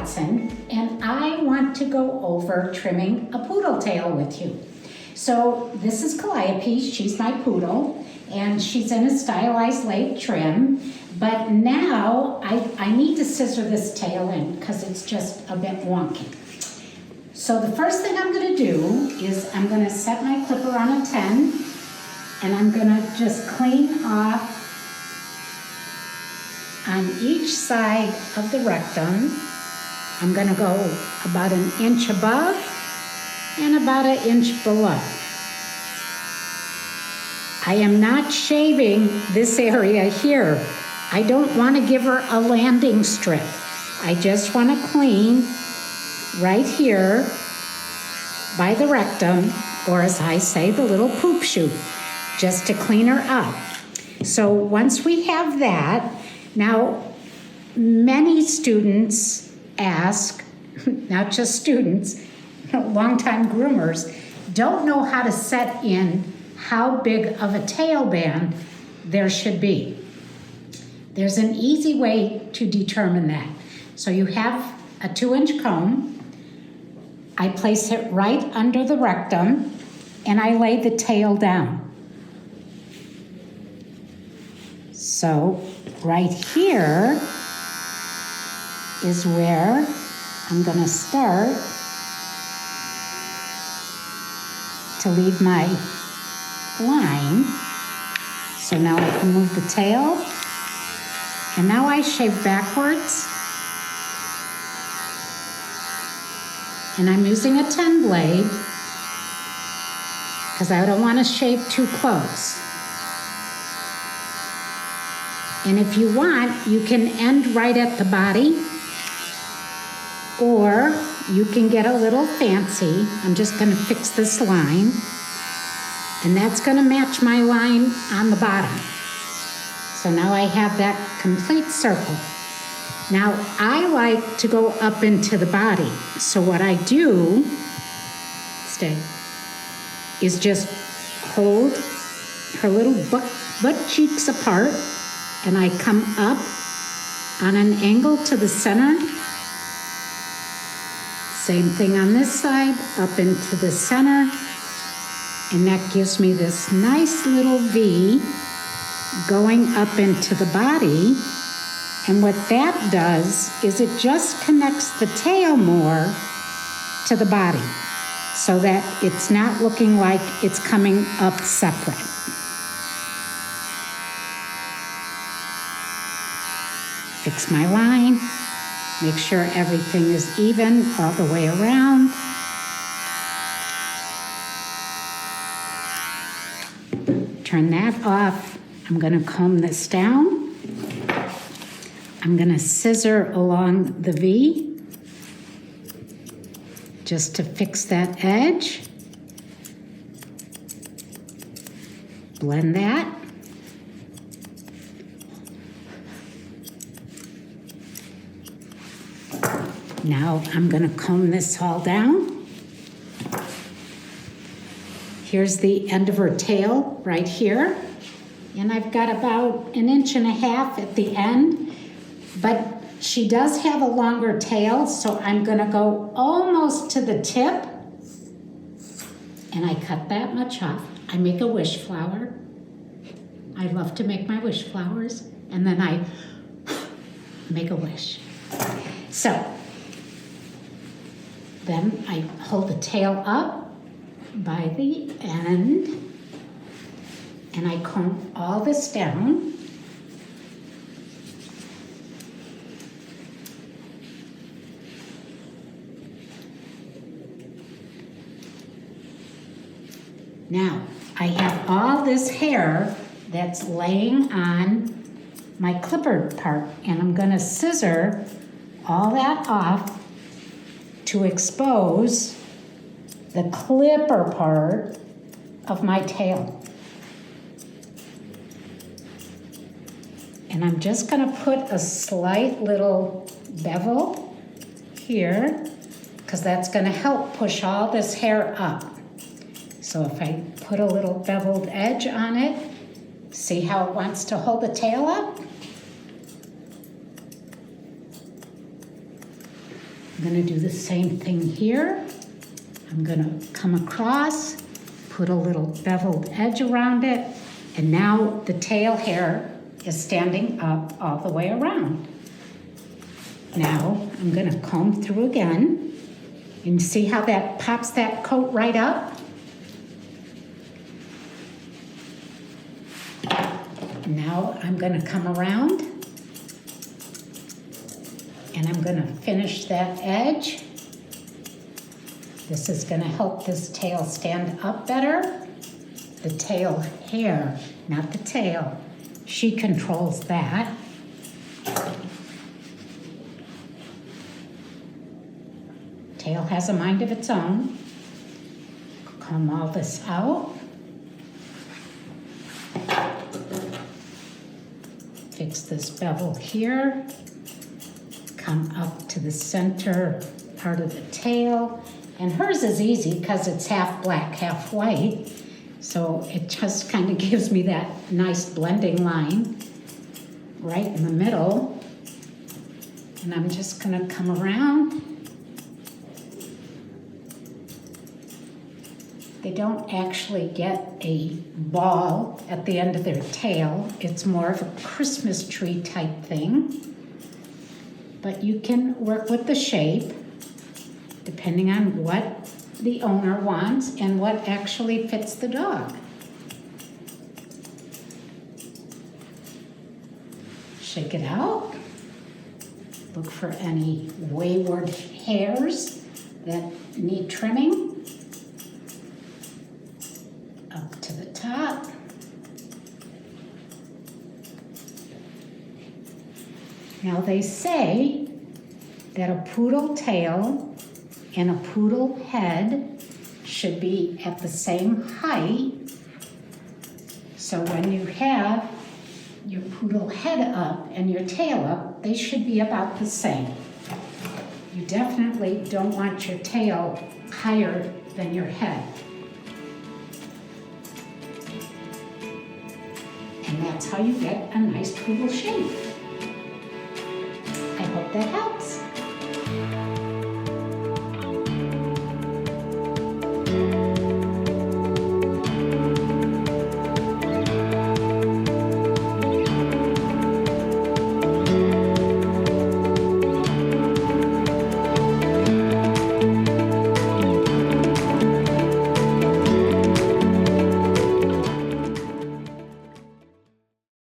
Watson, and I want to go over trimming a poodle tail with you. So this is Calliope, she's my poodle, and she's in a stylized leg trim, but now I need to scissor this tail in because it's just a bit wonky. So the first thing I'm going to do is I'm going to set my clipper on a 10, and I'm going to just clean off on each side of the rectum. I'm going to go about an inch above and about an inch below. I am not shaving this area here. I don't want to give her a landing strip. I just want to clean right here by the rectum, or as I say, the little poop chute, just to clean her up. So once we have that, now many students ask, not just students, longtime groomers, don't know how to set in how big of a tail band there should be. There's an easy way to determine that. So you have a 2-inch comb. I place it right under the rectum and I lay the tail down. So right here is where I'm going to start to leave my line. So now I can move the tail, and now I shave backwards, and I'm using a 10 blade because I don't want to shave too close. And if you want, you can end right at the body, or you can get a little fancy. I'm just going to fix this line, and that's going to match my line on the bottom. So now I have that complete circle. Now I like to go up into the body. So what I do, is just hold her little butt cheeks apart, and I come up on an angle to the center. Same thing on this side, up into the center. And that gives me this nice little V going up into the body. And what that does is it just connects the tail more to the body so that it's not looking like it's coming up separate. Fix my line, make sure everything is even all the way around. Turn that off. I'm going to comb this down. I'm going to scissor along the V just to fix that edge. Blend that. Now I'm going to comb this all down. Here's the end of her tail right here. And I've got about 1.5 inches at the end, but she does have a longer tail, so I'm going to go almost to the tip, and I cut that much off. I make a wish flower. I love to make my wish flowers, and then I make a wish. So then I hold the tail up by the end, and I comb all this down. Now, I have all this hair that's laying on my clipper part, and I'm going to scissor all that off to expose the clipper part of my tail. And I'm just going to put a slight little bevel here because that's going to help push all this hair up. So if I put a little beveled edge on it, see how it wants to hold the tail up? gonna do the same thing here. I'm gonna come across, put a little beveled edge around it, and now the tail hair is standing up all the way around. Now I'm gonna comb through again, and see how that pops that coat right up? Now I'm gonna come around, and I'm gonna finish that edge. This is gonna help this tail stand up better. The tail hair, not the tail. She controls that. Tail has a mind of its own. Comb all this out. Fix this bevel here. Come up to the center part of the tail. And hers is easy because it's half black, half white. So it just kind of gives me that nice blending line right in the middle. And I'm just gonna come around. They don't actually get a ball at the end of their tail. It's more of a Christmas tree type thing. But you can work with the shape depending on what the owner wants and what actually fits the dog. Shake it out. Look for any wayward hairs that need trimming. Up to the top. Now they say that a poodle tail and a poodle head should be at the same height. So when you have your poodle head up and your tail up, they should be about the same. You definitely don't want your tail higher than your head. And that's how you get a nice poodle shape. I hope that helps.